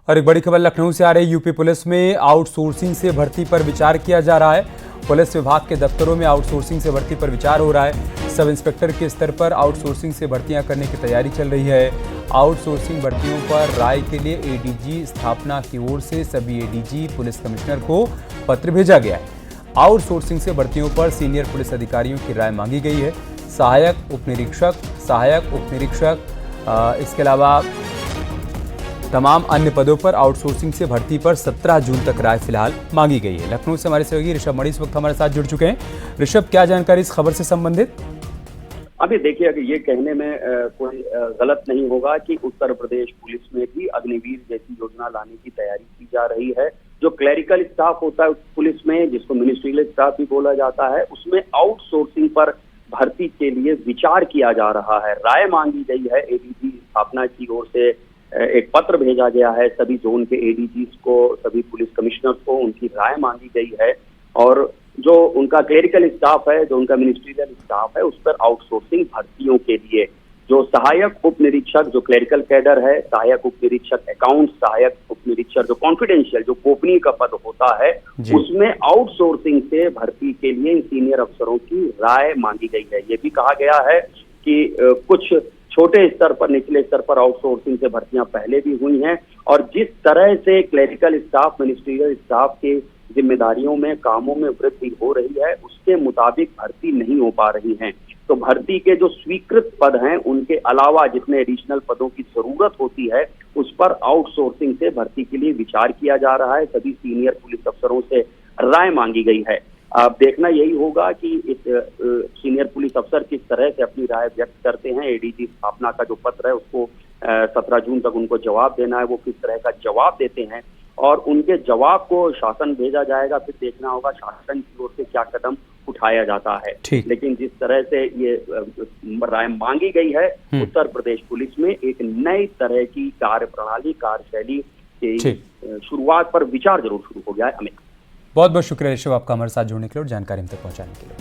और एक बड़ी खबर लखनऊ से आ रही। यूपी पुलिस में आउटसोर्सिंग से भर्ती पर विचार किया जा रहा है। पुलिस विभाग के दफ्तरों में आउटसोर्सिंग से भर्ती पर विचार हो रहा है। सब इंस्पेक्टर के स्तर पर आउटसोर्सिंग से भर्तियां करने की तैयारी चल रही है। आउटसोर्सिंग भर्तियों पर राय के लिए एडीजी स्थापना की ओर से सभी एडीजी पुलिस कमिश्नर को पत्र भेजा गया है। आउटसोर्सिंग से भर्तियों पर सीनियर पुलिस अधिकारियों की राय मांगी गई है। सहायक उप निरीक्षक इसके अलावा तमाम अन्य पदों पर आउटसोर्सिंग से भर्ती पर 17 जून तक राय फिलहाल मांगी गई है। लखनऊ से हमारे सहयोगी ऋषभ मणि इस वक्त हमारे साथ जुड़ चुके हैं। ऋषभ, क्या जानकारी इस खबर से संबंधित? अभी देखिए, अगर ये कहने में कोई गलत नहीं होगा कि उत्तर प्रदेश पुलिस में भी अग्निवीर जैसी योजना लाने की तैयारी की जा रही है। जो क्लरिकल स्टाफ होता है पुलिस में, जिसको मिनिस्ट्रियल स्टाफ भी बोला जाता है, उसमें आउटसोर्सिंग पर भर्ती के लिए विचार किया जा रहा है। राय मांगी गई है। एडीजी स्थापना की ओर से एक पत्र भेजा गया है सभी जोन के एडीजीज को, सभी पुलिस कमिश्नर्स को, उनकी राय मांगी गई है। और जो उनका क्लेरिकल स्टाफ है, जो उनका मिनिस्ट्रियल स्टाफ है, उस पर आउटसोर्सिंग भर्तियों के लिए जो सहायक उप निरीक्षक, जो क्लेरिकल कैडर है, सहायक उप निरीक्षक अकाउंट, सहायक उप निरीक्षक जो कॉन्फिडेंशियल, जो गोपनीय का पद होता है, उसमें आउटसोर्सिंग से भर्ती के लिए सीनियर अफसरों की राय मांगी गई है। ये भी कहा गया है कि कुछ छोटे स्तर पर, निचले स्तर पर आउटसोर्सिंग से भर्तियां पहले भी हुई हैं और जिस तरह से क्लेरिकल स्टाफ, मिनिस्ट्रियल स्टाफ के जिम्मेदारियों में, कामों में वृद्धि हो रही है, उसके मुताबिक भर्ती नहीं हो पा रही हैं। तो भर्ती के जो स्वीकृत पद हैं, उनके अलावा जितने एडिशनल पदों की जरूरत होती है, उस पर आउटसोर्सिंग से भर्ती के लिए विचार किया जा रहा है। सभी सीनियर पुलिस अफसरों से राय मांगी गई है। अब देखना यही होगा कि इस सीनियर पुलिस अफसर किस तरह से अपनी राय व्यक्त करते हैं। एडीजी स्थापना का जो पत्र है उसको 17 जून तक उनको जवाब देना है। वो किस तरह का जवाब देते हैं और उनके जवाब को शासन भेजा जाएगा। फिर देखना होगा शासन की ओर से क्या कदम उठाया जाता है। लेकिन जिस तरह से ये राय मांगी गई है, उत्तर प्रदेश पुलिस में एक नई तरह की कार्य प्रणाली, कार्यशैली की शुरुआत पर विचार जरूर शुरू हो गया है। अमित, बहुत बहुत शुक्रिया ऋषभ, आपका हमारे साथ जुड़ने के लिए और जानकारी हम तक पहुंचाने के लिए।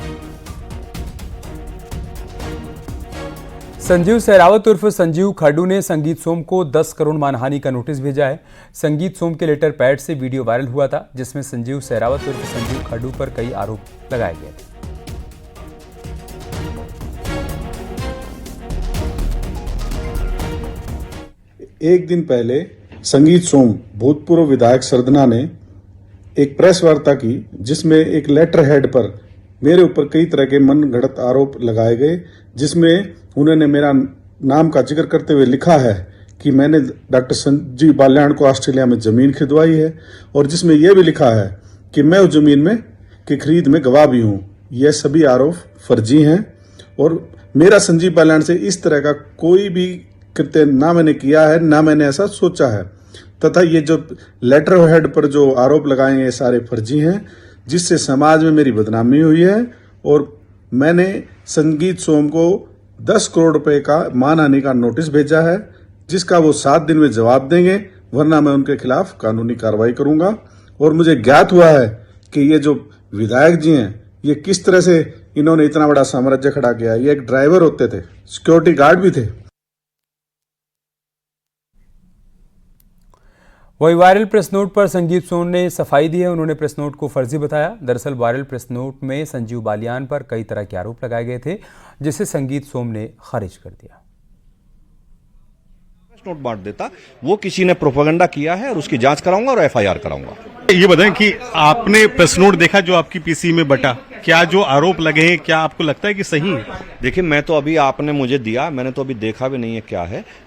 संजीव सहरावत उर्फ संजीव खड्डू ने संगीत सोम को 10 करोड़ मानहानि का नोटिस भेजा है। संगीत सोम के लेटर पैड से वीडियो वायरल हुआ था, जिसमें संजीव सहरावत उर्फ संजीव खड्डू पर कई आरोप लगाए गए थे। एक दिन पहले संगीत सोम भूतपूर्व विधायक सरदना ने एक प्रेस वार्ता की, जिसमें एक लेटर हेड पर मेरे ऊपर कई तरह के मनगढ़ंत आरोप लगाए गए, जिसमें उन्होंने मेरा नाम का जिक्र करते हुए लिखा है कि मैंने डॉक्टर संजीव बाल्याण को ऑस्ट्रेलिया में जमीन खरीदवाई है और जिसमें यह भी लिखा है कि मैं उस जमीन में की खरीद में गवाह भी हूं। यह सभी आरोप फर्जी हैं और मेरा संजीव बाल्याण से इस तरह का कोई भी कृत्य ना मैंने किया है, ना मैंने ऐसा सोचा है। तथा ये जो लेटर हेड पर जो आरोप लगाए हैं, ये सारे फर्जी हैं, जिससे समाज में मेरी बदनामी हुई है। और मैंने संगीत सोम को 10 करोड़ रुपए का मानहानि का नोटिस भेजा है, जिसका वो 7 दिन में जवाब देंगे, वरना मैं उनके खिलाफ कानूनी कार्रवाई करूंगा। और मुझे ज्ञात हुआ है कि ये जो विधायक जी हैं, ये किस तरह से इन्होंने इतना बड़ा साम्राज्य खड़ा किया। ये एक ड्राइवर होते थे, सिक्योरिटी गार्ड भी थे। वही वायरल प्रेस नोट पर संगीत सोम ने सफाई दी है। उन्होंने प्रेस नोट को फर्जी बताया। दरअसल वायरल प्रेस नोट में संजीव बालियान पर कई तरह के आरोप लगाए गए थे, जिसे संगीत सोम ने खारिज कर दिया। नोट बांट देता, वो किसी ने प्रोपेगेंडा किया है और उसकी जांच कराऊंगा और एफआईआर कराऊंगा। ये बताएं कि आपने प्रेस नोट देखा जो आपकी पीसी में बटा, क्या जो आरोप लगे हैं, क्या आपको लगता है कि सही है? देखिए, मैं तो अभी आपने मुझे दिया, मैंने तो अभी देखा भी नहीं है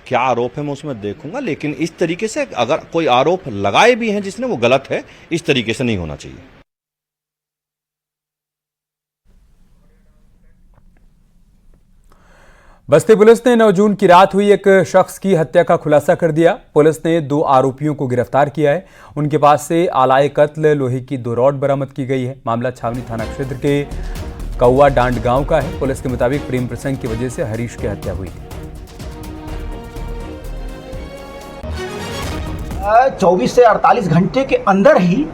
क्या आरोप है, मैं उसमें देखूंगा। लेकिन इस तरीके से अगर कोई आरोप लगाए भी हैं जिसने, वो गलत है। इस तरीके से नहीं होना चाहिए। बस्ती पुलिस ने 9 जून की रात हुई एक शख्स की हत्या का खुलासा कर दिया। पुलिस ने 2 आरोपियों को गिरफ्तार किया है। उनके पास से आलाए कत्ल लोहे की 2 रॉड बरामद की गई है। मामला छावनी थाना क्षेत्र के कौआ डांड गांव का है। पुलिस के मुताबिक प्रेम प्रसंग की वजह से हरीश की हत्या हुई थी। 24 से 48 घंटे के अंदर ही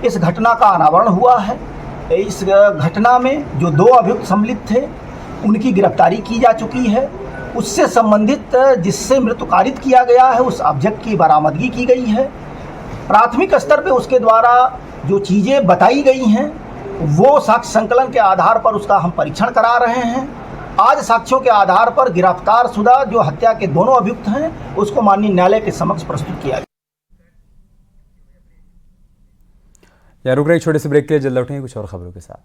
इस घटना का अनावरण हुआ है। इस घटना में जो 2 अभियुक्त सम्मिलित थे, उनकी गिरफ्तारी की जा चुकी है। उससे संबंधित जिससे मृत्यु कारित किया गया है, उस ऑब्जेक्ट की बरामदगी की गई है। प्राथमिक स्तर पे उसके द्वारा जो चीज़ें बताई गई हैं वो साक्ष्य संकलन के आधार पर उसका हम परीक्षण करा रहे हैं। आज साक्ष्यों के आधार पर गिरफ्तार शुदा जो हत्या के दोनों अभियुक्त हैं उसको माननीय न्यायालय के समक्ष प्रस्तुत किया गया। यहाँ रुक रहे एक छोटे से ब्रेक के लिए, जल्द लौटेंगे कुछ और खबरों के साथ।